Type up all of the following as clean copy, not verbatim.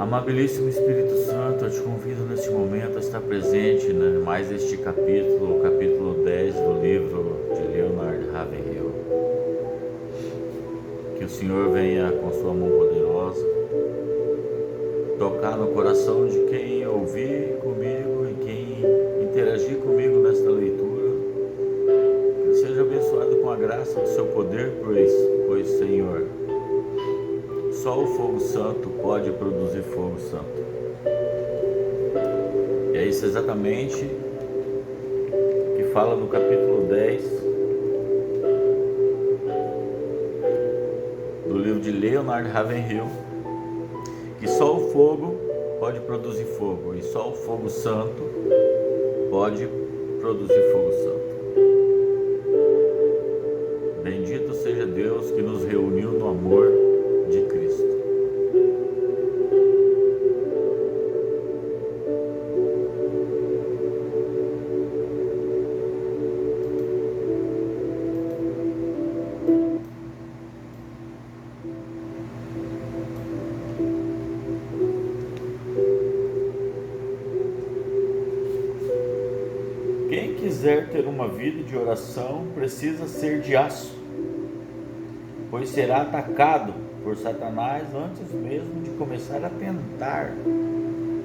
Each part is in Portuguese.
Amabilíssimo Espírito Santo, eu te convido neste momento a estar presente em mais este capítulo, o capítulo 10 do livro de Leonard Ravenhill. Que o Senhor venha com sua mão poderosa tocar no coração de quem ouvir comigo e quem interagir comigo nesta leitura. Que ele seja abençoado com a graça do seu poder, pois Senhor, só o fogo santo pode produzir fogo santo. E é isso exatamente que fala no capítulo 10 do livro de Leonard Ravenhill, que só o fogo pode produzir fogo e só o fogo santo pode produzir fogo santo. Bendito seja Deus que nos reuniu no amor de Cristo. Quem quiser ter uma vida de oração precisa ser de aço, pois será atacado por Satanás antes mesmo de começar a tentar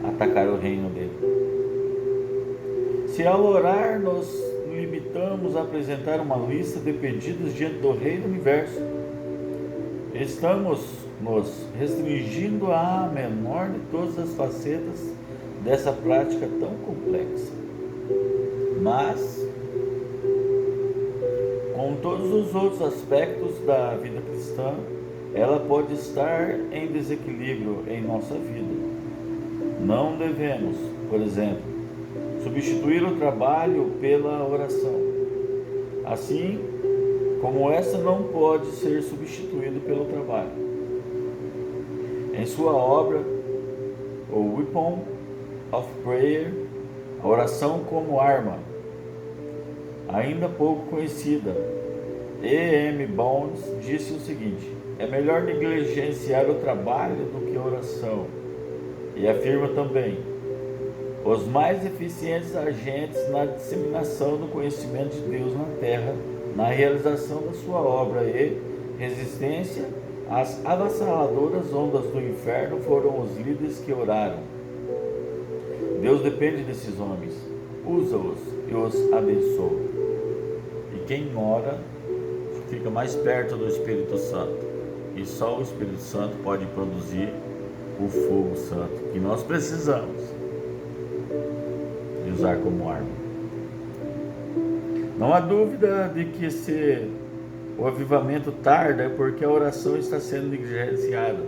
atacar o reino dele. Se ao orar nos limitamos a apresentar uma lista de pedidos diante do Rei do Universo, estamos nos restringindo à menor de todas as facetas dessa prática tão complexa. Mas, com todos os outros aspectos da vida cristã, ela pode estar em desequilíbrio em nossa vida. Não devemos, por exemplo, substituir o trabalho pela oração, assim como essa não pode ser substituída pelo trabalho. Em sua obra, O Weapon of Prayer, a oração como arma, ainda pouco conhecida, E.M. Bounds disse o seguinte: é melhor negligenciar o trabalho do que a oração. E afirma também: os mais eficientes agentes na disseminação do conhecimento de Deus na terra, na realização da sua obra e resistência às avassaladoras ondas do inferno foram os líderes que oraram. Deus depende desses homens, usa-os e os abençoa. E quem ora fica mais perto do Espírito Santo. E só o Espírito Santo pode produzir o fogo santo que nós precisamos de usar como arma. Não há dúvida de que se o avivamento tarda é porque a oração está sendo negligenciada.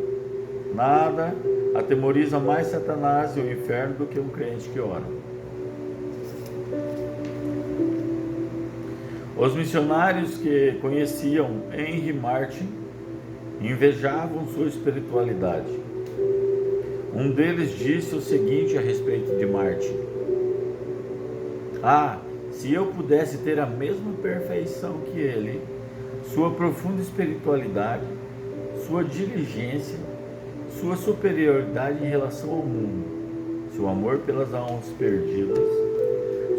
Nada atemoriza mais Satanás e o inferno do que um crente que ora. Os missionários que conheciam Henry Martyn invejavam sua espiritualidade. Um deles disse o seguinte a respeito de Martyn: se eu pudesse ter a mesma perfeição que ele, sua profunda espiritualidade, sua diligência, sua superioridade em relação ao mundo, seu amor pelas almas perdidas,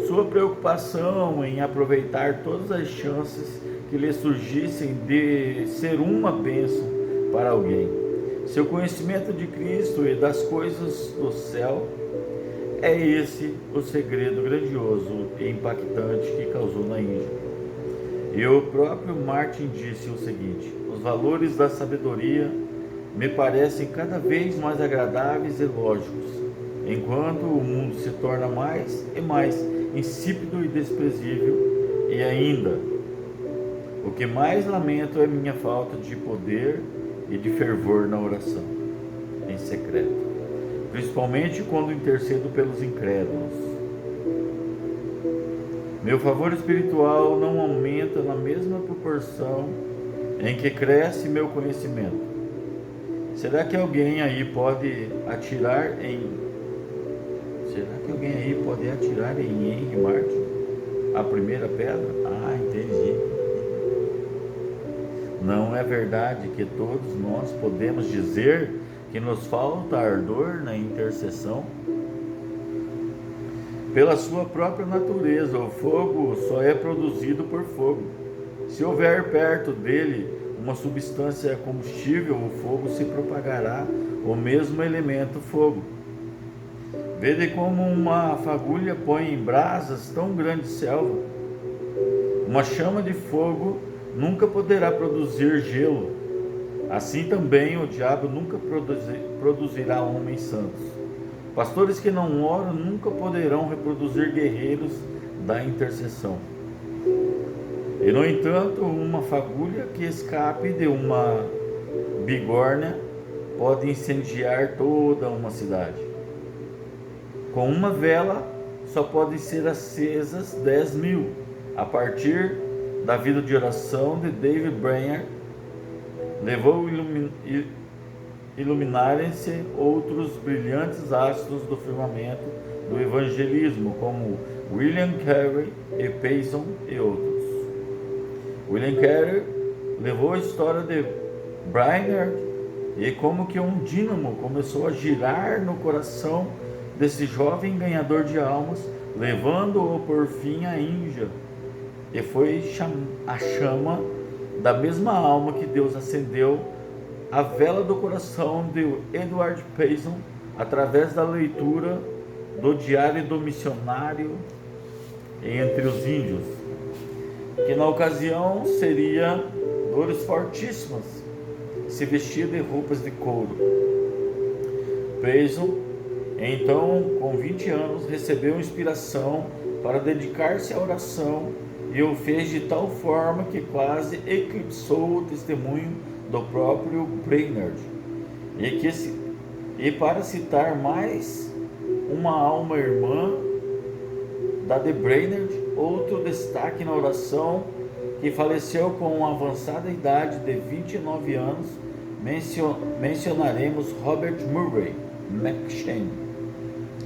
sua preocupação em aproveitar todas as chances que lhe surgissem de ser uma bênção para alguém, seu conhecimento de Cristo e das coisas do céu, é esse o segredo grandioso e impactante que causou na Índia. E o próprio Martyn disse o seguinte: os valores da sabedoria me parecem cada vez mais agradáveis e lógicos, enquanto o mundo se torna mais e mais insípido e desprezível. E ainda, o que mais lamento é minha falta de poder e de fervor na oração, em secreto, principalmente quando intercedo pelos incrédulos. Meu favor espiritual não aumenta na mesma proporção em que cresce meu conhecimento. Será que alguém aí pode atirar em Henry Martyn a primeira pedra? Entendi. Não é verdade que todos nós podemos dizer que nos falta ardor na intercessão? Pela sua própria natureza, o fogo só é produzido por fogo. Se houver perto dele uma substância combustível, o fogo se propagará, o mesmo elemento fogo. Vede como uma fagulha põe em brasas tão grande selva. Uma chama de fogo nunca poderá produzir gelo. Assim também o diabo nunca produzirá homens santos. Pastores que não oram nunca poderão reproduzir guerreiros da intercessão. E, no entanto, uma fagulha que escape de uma bigorna pode incendiar toda uma cidade. Com uma vela só podem ser acesas 10.000. A partir da vida de oração de David Brainerd, levou iluminarem-se outros brilhantes astros do firmamento do evangelismo, como William Carey e Payson e outros. William Carey levou a história de Brainerd e como que um dínamo começou a girar no coração desse jovem ganhador de almas, levando-o por fim à Índia. E foi a chama da mesma alma que Deus acendeu a vela do coração de Edward Payson através da leitura do Diário do Missionário entre os Índios, que na ocasião seria dores fortíssimas, se vestia de roupas de couro. Payson, então, com 20 anos, recebeu inspiração para dedicar-se à oração e o fez de tal forma que quase eclipsou o testemunho do próprio Brainerd. E para citar mais uma alma irmã da de Brainerd, outro destaque na oração, que faleceu com uma avançada idade de 29 anos, mencionaremos Robert Murray McCheyne.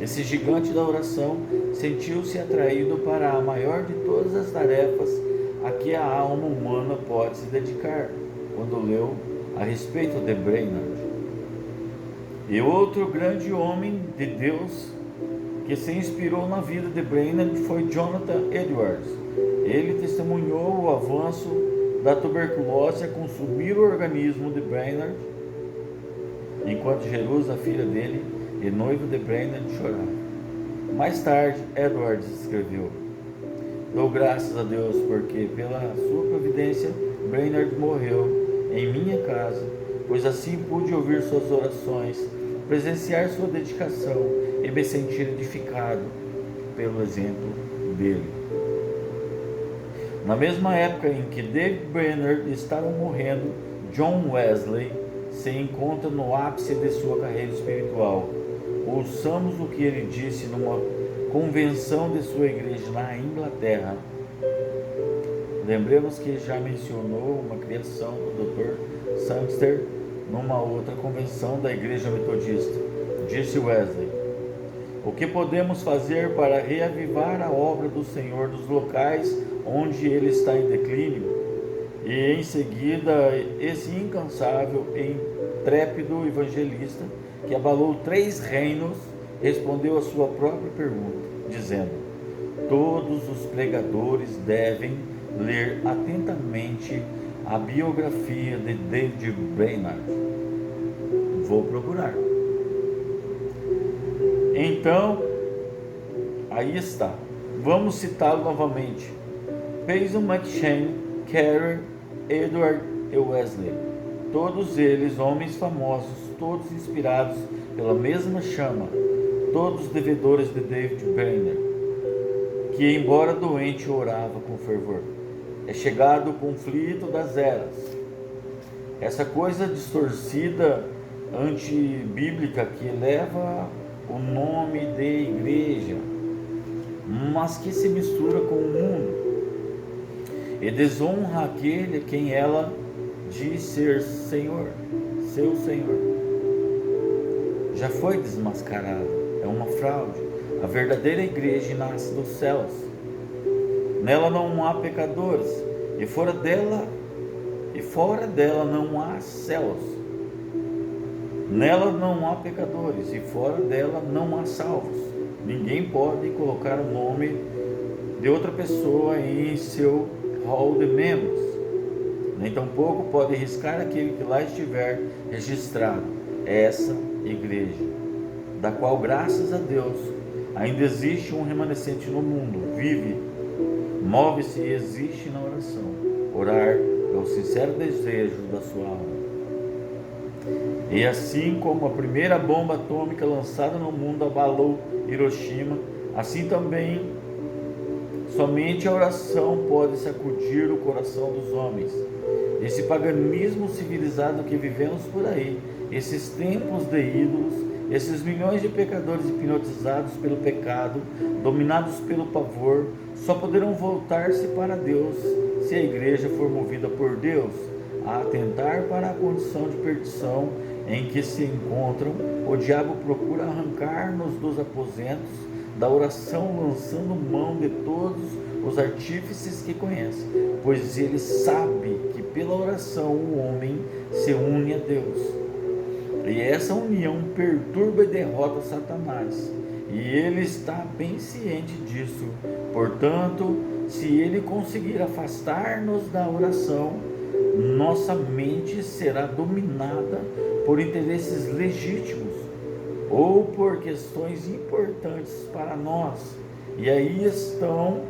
Esse gigante da oração sentiu-se atraído para a maior de todas as tarefas a que a alma humana pode se dedicar, quando leu a respeito de Brainerd. E outro grande homem de Deus que se inspirou na vida de Brainerd foi Jonathan Edwards. Ele testemunhou o avanço da tuberculose a consumir o organismo de Brainerd, enquanto Jerusa, a filha dele e noiva de Brainerd, chorava. Mais tarde, Edwards escreveu: dou graças a Deus porque, pela sua providência, Brainerd morreu em minha casa, pois assim pude ouvir suas orações, presenciar sua dedicação e me sentir edificado pelo exemplo dele. Na mesma época em que David Brainerd estava morrendo, John Wesley se encontra no ápice de sua carreira espiritual. Ouçamos o que ele disse numa convenção de sua igreja na Inglaterra. Lembremos que já mencionou uma criação do Dr. Sangster numa outra convenção da Igreja Metodista. Disse Wesley: o que podemos fazer para reavivar a obra do Senhor dos locais onde ele está em declínio? E em seguida, esse incansável e intrépido evangelista, que abalou 3 reinos, respondeu a sua própria pergunta, dizendo: todos os pregadores devem ler atentamente a biografia de David Brainerd. Vou procurar. Então, aí está. Vamos citá-lo novamente. Payson, McCheyne, Carey, Edward e Wesley. Todos eles homens famosos, todos inspirados pela mesma chama, todos devedores de David Brainerd, que, embora doente, orava com fervor. É chegado o conflito das eras. Essa coisa distorcida, antibíblica, que leva o nome de igreja, mas que se mistura com o mundo e desonra aquele a quem ela diz ser Senhor, seu Senhor. Já foi desmascarado, é uma fraude. A verdadeira igreja nasce dos céus. Nela não há pecadores, e fora dela não há céus. Nela não há pecadores e fora dela não há salvos. Ninguém pode colocar o nome de outra pessoa em seu hall de membros, nem tampouco pode riscar aquele que lá estiver registrado. Essa igreja, da qual, graças a Deus, ainda existe um remanescente no mundo, vive, move-se e existe na oração. Orar é o sincero desejo da sua alma. E assim como a primeira bomba atômica lançada no mundo abalou Hiroshima, assim também somente a oração pode sacudir o coração dos homens. Esse paganismo civilizado que vivemos por aí, esses templos de ídolos, esses milhões de pecadores hipnotizados pelo pecado, dominados pelo pavor, só poderão voltar-se para Deus se a igreja for movida por Deus a atentar para a condição de perdição em que se encontram. O diabo procura arrancar-nos dos aposentos da oração, lançando mão de todos os artífices que conhece, pois ele sabe que pela oração o homem se une a Deus, e essa união perturba e derrota Satanás, e ele está bem ciente disso. Portanto, se ele conseguir afastar-nos da oração, nossa mente será dominada por interesses legítimos ou por questões importantes para nós. E aí então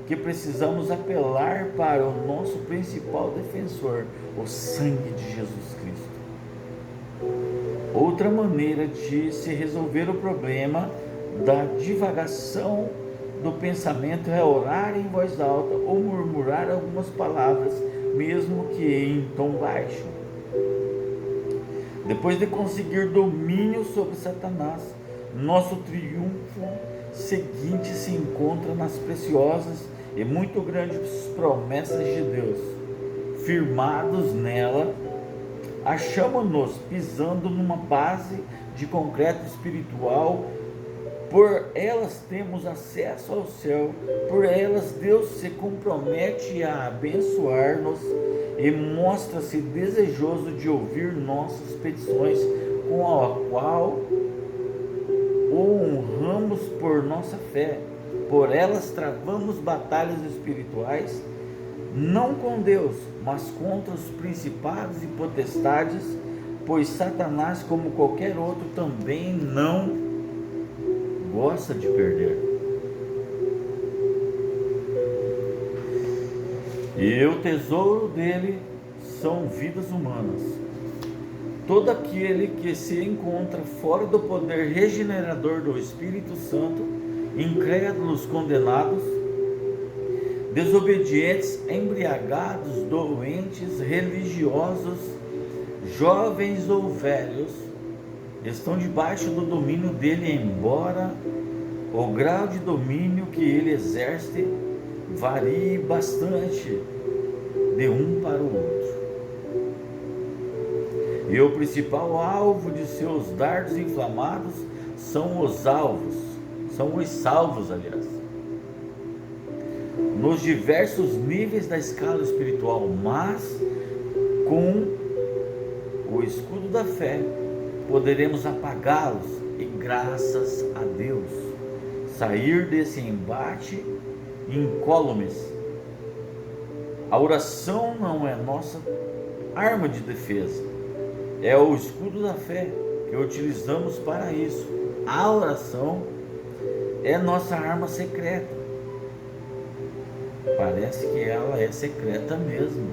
que precisamos apelar para o nosso principal defensor, o sangue de Jesus Cristo. Outra maneira de se resolver o problema da divagação do pensamento é orar em voz alta ou murmurar algumas palavras, mesmo que em tom baixo. Depois de conseguir domínio sobre Satanás, nosso triunfo seguinte se encontra nas preciosas e muito grandes promessas de Deus. Firmados nela, achamos-nos pisando numa base de concreto espiritual. Por elas temos acesso ao céu, por elas Deus se compromete a abençoar-nos e mostra-se desejoso de ouvir nossas petições, com a qual o honramos por nossa fé. Por elas travamos batalhas espirituais, não com Deus, mas contra os principados e potestades, pois Satanás, como qualquer outro, também não gosta de perder. E o tesouro dele são vidas humanas. Todo aquele que se encontra fora do poder regenerador do Espírito Santo, incrédulos, condenados, desobedientes, embriagados, doentes, religiosos, jovens ou velhos, estão debaixo do domínio dele, embora o grau de domínio que ele exerce varie bastante de um para o outro. E o principal alvo de seus dardos inflamados são os salvos, aliás, nos diversos níveis da escala espiritual, mas com o escudo da fé poderemos apagá-los e, graças a Deus, sair desse embate incólumes. A oração não é nossa arma de defesa, é o escudo da fé que utilizamos para isso. A oração é nossa arma secreta. Parece que ela é secreta mesmo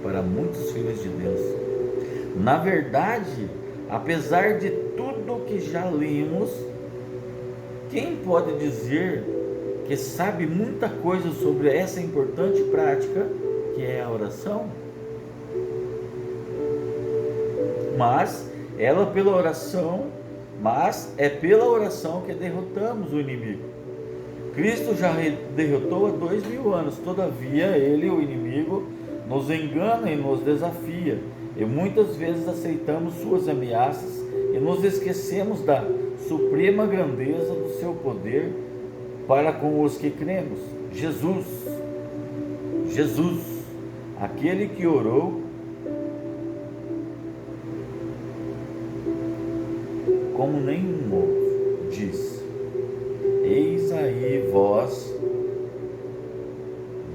para muitos filhos de Deus. Na verdade, apesar de tudo que já lemos, quem pode dizer que sabe muita coisa sobre essa importante prática que é a oração? Mas é pela oração que derrotamos o inimigo. Cristo já derrotou há 2000 anos, todavia ele, o inimigo, nos engana e nos desafia, e muitas vezes aceitamos suas ameaças e nos esquecemos da suprema grandeza do seu poder para com os que cremos. Jesus, aquele que orou como nenhum outro. Diz: eis aí vós,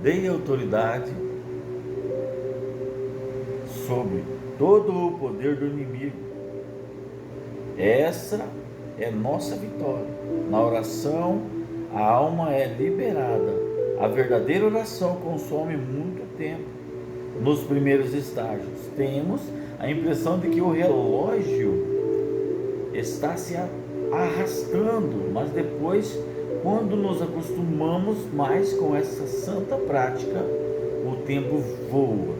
dei autoridade sobre todo o poder do inimigo. Essa é nossa vitória. Na oração, a alma é liberada. A verdadeira oração consome muito tempo. Nos primeiros estágios, temos a impressão de que o relógio está se arrastando, mas depois, quando nos acostumamos mais com essa santa prática, o tempo voa.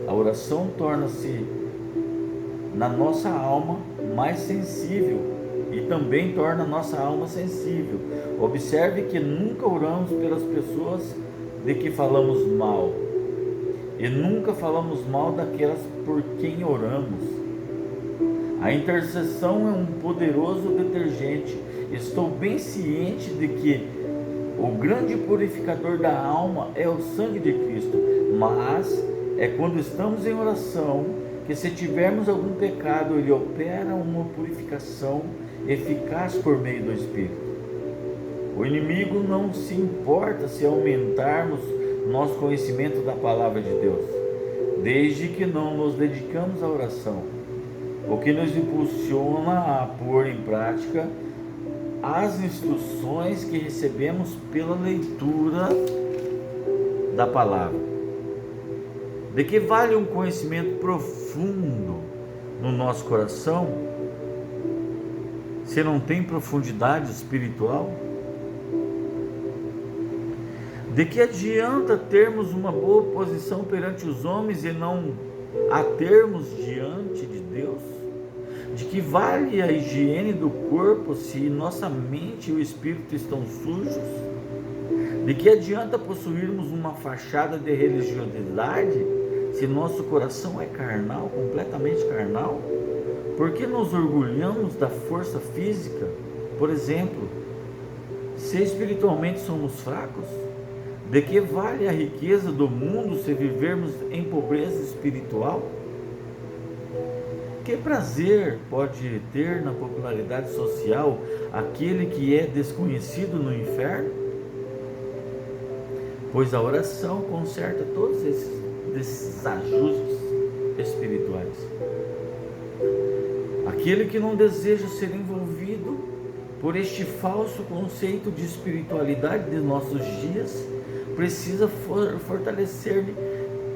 A oração torna-se, na nossa alma, mais sensível e também torna a nossa alma sensível. Observe que nunca oramos pelas pessoas de que falamos mal e nunca falamos mal daquelas por quem oramos. A intercessão é um poderoso detergente. Estou bem ciente de que o grande purificador da alma é o sangue de Cristo, mas é quando estamos em oração que, se tivermos algum pecado, ele opera uma purificação eficaz por meio do Espírito. O inimigo não se importa se aumentarmos nosso conhecimento da palavra de Deus, desde que não nos dedicamos à oração, o que nos impulsiona a pôr em prática as instruções que recebemos pela leitura da palavra. De que vale um conhecimento profundo no nosso coração se não tem profundidade espiritual? De que adianta termos uma boa posição perante os homens e não a termos diante de Deus? De que vale a higiene do corpo se nossa mente e o espírito estão sujos? De que adianta possuirmos uma fachada de religiosidade se nosso coração é carnal, completamente carnal? Por que nos orgulhamos da força física, por exemplo, se espiritualmente somos fracos? De que vale a riqueza do mundo se vivermos em pobreza espiritual? Que prazer pode ter na popularidade social aquele que é desconhecido no inferno? Pois a oração conserta todos esses ajustes espirituais. Aquele que não deseja ser envolvido por este falso conceito de espiritualidade de nossos dias precisa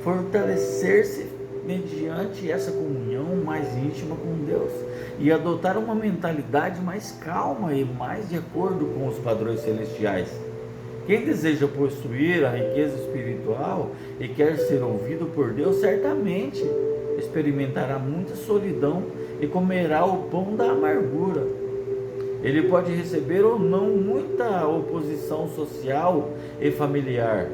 fortalecer-se mediante essa comunhão mais íntima com Deus e adotar uma mentalidade mais calma e mais de acordo com os padrões celestiais. Quem deseja possuir a riqueza espiritual e quer ser ouvido por Deus, certamente experimentará muita solidão e comerá o pão da amargura. Ele pode receber ou não muita oposição social e familiar.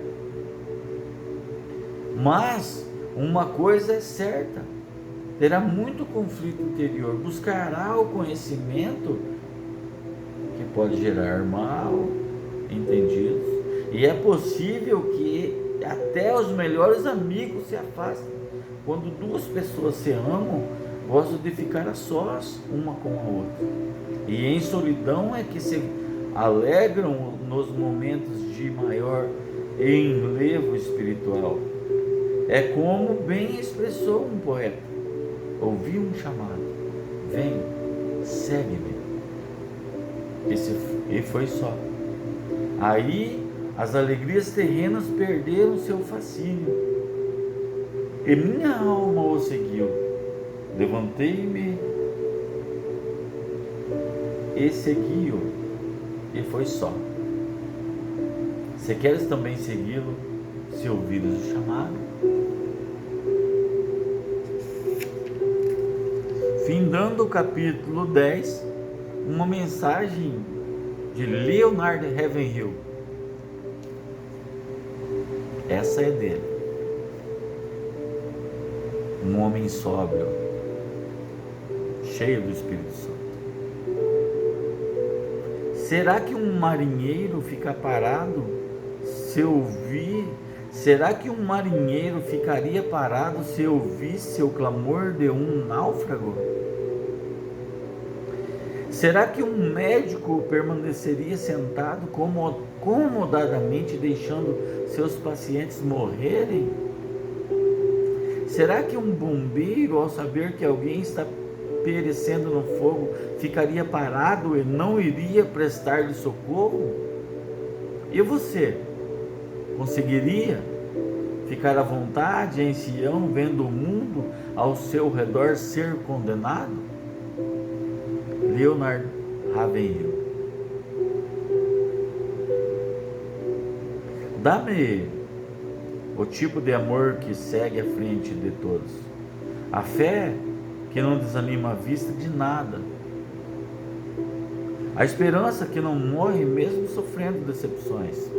Mas uma coisa é certa: terá muito conflito interior, buscará o conhecimento que pode gerar mal entendidos, e é possível que até os melhores amigos se afastem. Quando duas pessoas se amam, gostam de ficar a sós uma com a outra, e em solidão é que se alegram nos momentos de maior enlevo espiritual. É como bem expressou um poeta: ouvi um chamado, vem, segue-me. E foi só. Aí as alegrias terrenas perderam seu fascínio, e minha alma o seguiu. Levantei-me e segui-o, e foi só. Se queres também segui-lo, se ouvires o chamado. Findando o capítulo 10, uma mensagem de Leonard Ravenhill. Essa é dele. Um homem sóbrio, cheio do Espírito Santo. Será que um marinheiro fica parado se ouvir? Será que um marinheiro ficaria parado se ouvisse o clamor de um náufrago? Será que um médico permaneceria sentado comodadamente, deixando seus pacientes morrerem? Será que um bombeiro, ao saber que alguém está perecendo no fogo, ficaria parado e não iria prestar-lhe socorro? E você, conseguiria ficar à vontade em Sião, vendo o mundo ao seu redor ser condenado? Leonard Ravenhill. Dá-me o tipo de amor que segue à frente de todos. A fé que não desanima à vista de nada. A esperança que não morre mesmo sofrendo decepções.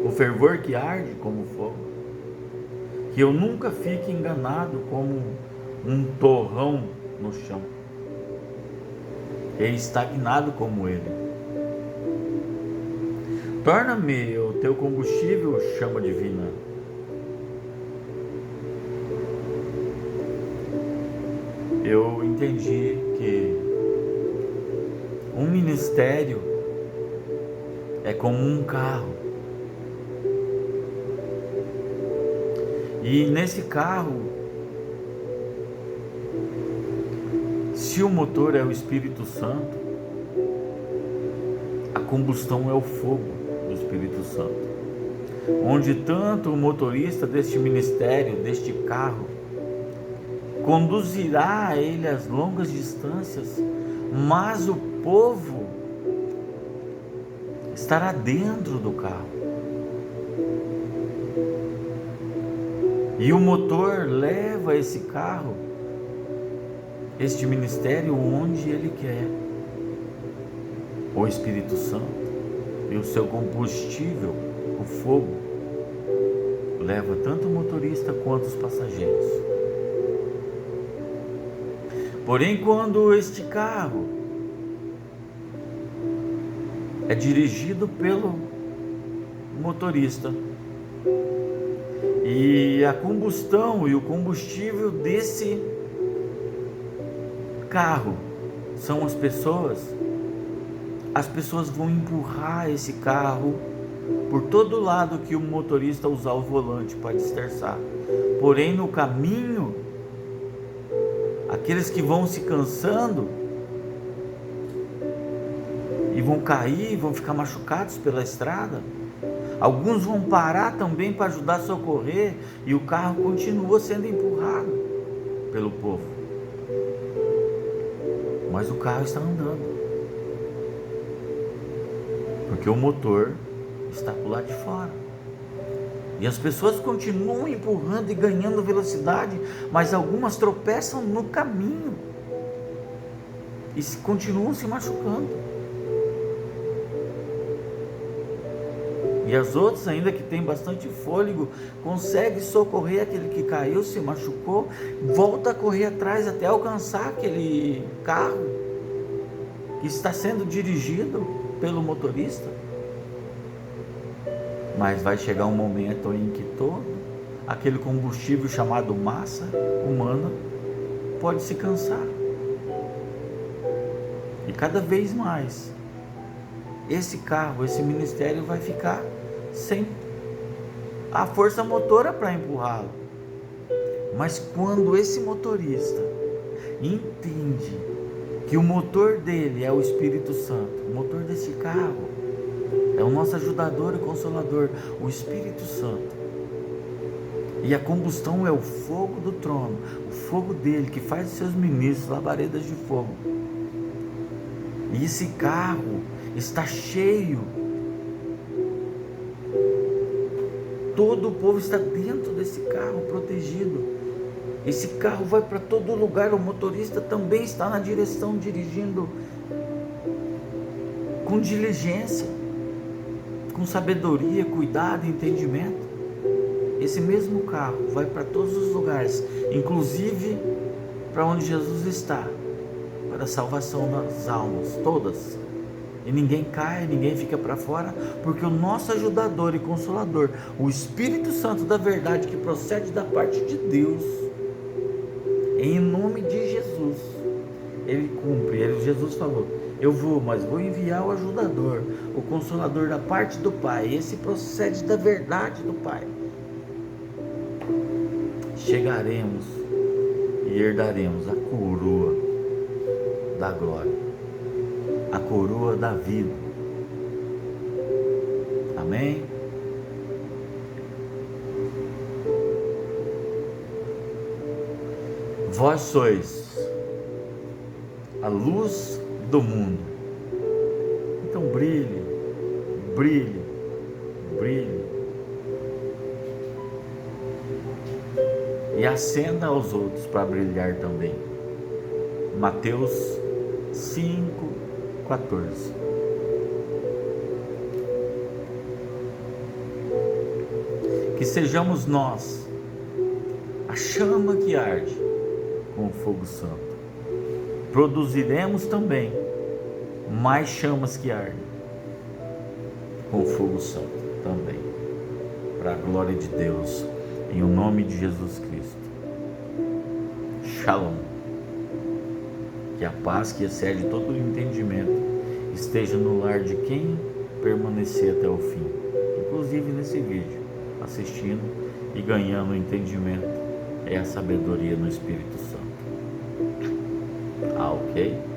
O fervor que arde como fogo. Que eu nunca fique enganado como um torrão no chão. E estagnado como ele. Torna-me o teu combustível, chama divina. Eu entendi que um ministério é como um carro. E nesse carro, se o motor é o Espírito Santo, a combustão é o fogo do Espírito Santo. Onde tanto o motorista deste ministério, deste carro, conduzirá ele às longas distâncias, mas o povo estará dentro do carro. E o motor leva esse carro, este ministério, onde ele quer. O Espírito Santo e o seu combustível, o fogo, leva tanto o motorista quanto os passageiros. Porém, quando este carro é dirigido pelo motorista e a combustão e o combustível desse carro são as pessoas vão empurrar esse carro por todo lado que o motorista usar o volante para dispersar. Porém, no caminho, aqueles que vão se cansando e vão cair, vão ficar machucados pela estrada, alguns vão parar também para ajudar a socorrer, e o carro continua sendo empurrado pelo povo. Mas o carro está andando, porque o motor está por lá de fora. E as pessoas continuam empurrando e ganhando velocidade, mas algumas tropeçam no caminho e continuam se machucando. E as outras, ainda que tem bastante fôlego, conseguem socorrer aquele que caiu, se machucou, volta a correr atrás até alcançar aquele carro que está sendo dirigido pelo motorista. Mas vai chegar um momento em que todo aquele combustível chamado massa humana pode se cansar. E cada vez mais esse carro, esse ministério vai ficar sem a força motora para empurrá-lo. Mas quando esse motorista entende que o motor dele é o Espírito Santo, o motor desse carro é o nosso ajudador e consolador, o Espírito Santo, e a combustão é o fogo do trono, o fogo dele que faz os seus ministros labaredas de fogo, e esse carro está cheio, todo o povo está dentro desse carro protegido. Esse carro vai para todo lugar, o motorista também está na direção, dirigindo com diligência, com sabedoria, cuidado e entendimento. Esse mesmo carro vai para todos os lugares, inclusive para onde Jesus está, para a salvação das almas, todas. E ninguém cai, ninguém fica para fora, porque o nosso ajudador e consolador, o Espírito Santo da verdade, que procede da parte de Deus, em nome de Jesus, ele cumpre. Jesus falou: eu vou, mas vou enviar o ajudador, o consolador da parte do Pai. Esse procede da verdade do Pai. Chegaremos e herdaremos a coroa da glória, a coroa da vida. Amém? Vós sois a luz do mundo. Então brilhe, brilhe, brilhe. E acenda aos outros para brilhar também. Mateus 5:14. Que sejamos nós a chama que arde com o fogo santo. Produziremos também mais chamas que ardem com o fogo santo também, para a glória de Deus, em o nome de Jesus Cristo. Shalom. Que a paz que excede todo o entendimento esteja no lar de quem permanecer até o fim, inclusive nesse vídeo, assistindo e ganhando entendimento. É a sabedoria no Espírito Santo. Ok?